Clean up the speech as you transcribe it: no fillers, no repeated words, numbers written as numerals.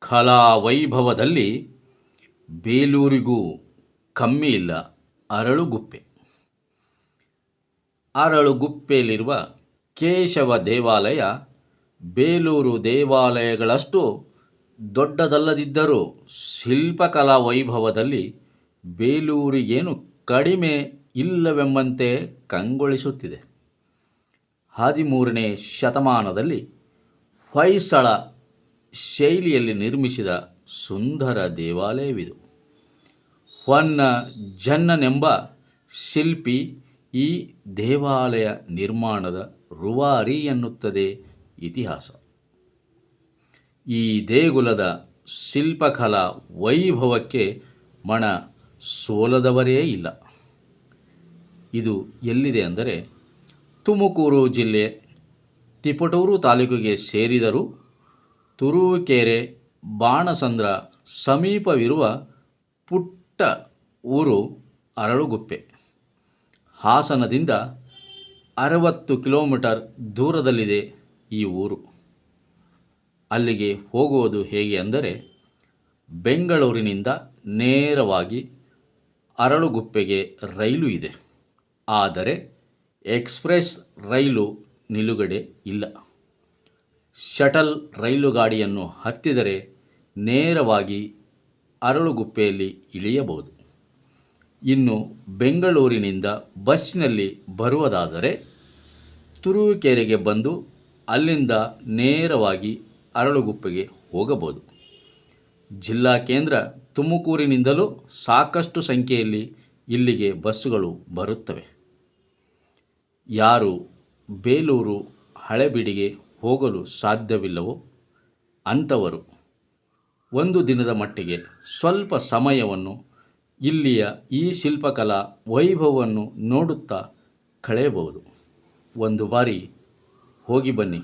ಕಲಾ ವೈಭವದಲ್ಲಿ ಬೇಲೂರಿಗೂ ಕಮ್ಮಿ ಇಲ್ಲ. ಅರಳುಗುಪ್ಪೆ. ಅರಳುಗುಪ್ಪೆಯಲ್ಲಿರುವ ಕೇಶವ ದೇವಾಲಯ ಬೇಲೂರು ದೇವಾಲಯಗಳಷ್ಟು ದೊಡ್ಡದಲ್ಲದಿದ್ದರೂ ಶಿಲ್ಪಕಲಾ ವೈಭವದಲ್ಲಿ ಬೇಲೂರಿಗೇನು ಕಡಿಮೆ ಇಲ್ಲವೆಂಬಂತೆ ಕಂಗೊಳಿಸುತ್ತಿದೆ. 13ನೇ ಶತಮಾನದಲ್ಲಿ ಹೊಯ್ಸಳ ಶೈಲಿಯಲ್ಲಿ ನಿರ್ಮಿಸಿದ ಸುಂದರ ದೇವಾಲಯವಿದು. ಹೊನ್ನ ಜನ್ನನೆಂಬ ಶಿಲ್ಪಿ ಈ ದೇವಾಲಯ ನಿರ್ಮಾಣದ ರೂವಾರಿ ಎನ್ನುತ್ತದೆ ಇತಿಹಾಸ. ಈ ದೇಗುಲದ ಶಿಲ್ಪಕಲಾ ವೈಭವಕ್ಕೆ ಮಣ ಸೋಲದವರೇ ಇಲ್ಲ. ಇದು ಎಲ್ಲಿದೆ ಅಂದರೆ ತುಮಕೂರು ಜಿಲ್ಲೆ ತಿಪಟೂರು ತಾಲೂಕಿಗೆ ಸೇರಿದರೂ ತುರುವೇಕೆರೆ ಬಾಣಸಂದ್ರ ಸಮೀಪವಿರುವ ಪುಟ್ಟ ಊರು ಅರಳುಗುಪ್ಪೆ. ಹಾಸನದಿಂದ 60 ಕಿಲೋಮೀಟರ್ ದೂರದಲ್ಲಿದೆ ಈ ಊರು. ಅಲ್ಲಿಗೆ ಹೋಗುವುದು ಹೇಗೆ ಅಂದರೆ ಬೆಂಗಳೂರಿನಿಂದ ನೇರವಾಗಿ ಅರಳುಗುಪ್ಪೆಗೆ ರೈಲು ಇದೆ. ಆದರೆ ಎಕ್ಸ್ಪ್ರೆಸ್ ರೈಲು ನಿಲುಗಡೆ ಇಲ್ಲ. ಶಟಲ್ ರೈಲು ಗಾಡಿಯನ್ನು ಹತ್ತಿದರೆ ನೇರವಾಗಿ ಅರಳುಗುಪ್ಪೆಯಲ್ಲಿ ಇಳಿಯಬಹುದು. ಇನ್ನು ಬೆಂಗಳೂರಿನಿಂದ ಬಸ್ನಲ್ಲಿ ಬರುವುದಾದರೆ ತುರುವೇಕೆರೆಗೆ ಬಂದು ಅಲ್ಲಿಂದ ನೇರವಾಗಿ ಅರಳುಗುಪ್ಪೆಗೆ ಹೋಗಬಹುದು. ಜಿಲ್ಲಾ ಕೇಂದ್ರ ತುಮಕೂರಿನಿಂದಲೂ ಸಾಕಷ್ಟು ಸಂಖ್ಯೆಯಲ್ಲಿ ಇಲ್ಲಿಗೆ ಬಸ್ಸುಗಳು ಬರುತ್ತವೆ. ಯಾರು ಬೇಲೂರು ಹಳೆಬೀಡಿಗೆ ಹೋಗಲು ಸಾಧ್ಯವಿಲ್ಲವೋ ಅಂಥವರು ಒಂದು ದಿನದ ಮಟ್ಟಿಗೆ ಸ್ವಲ್ಪ ಸಮಯವನ್ನು ಇಲ್ಲಿಯ ಈ ಶಿಲ್ಪಕಲಾ ವೈಭವವನ್ನು ನೋಡುತ್ತಾ ಕಳೆಯಬಹುದು. ಒಂದು ಬಾರಿ ಹೋಗಿ ಬನ್ನಿ.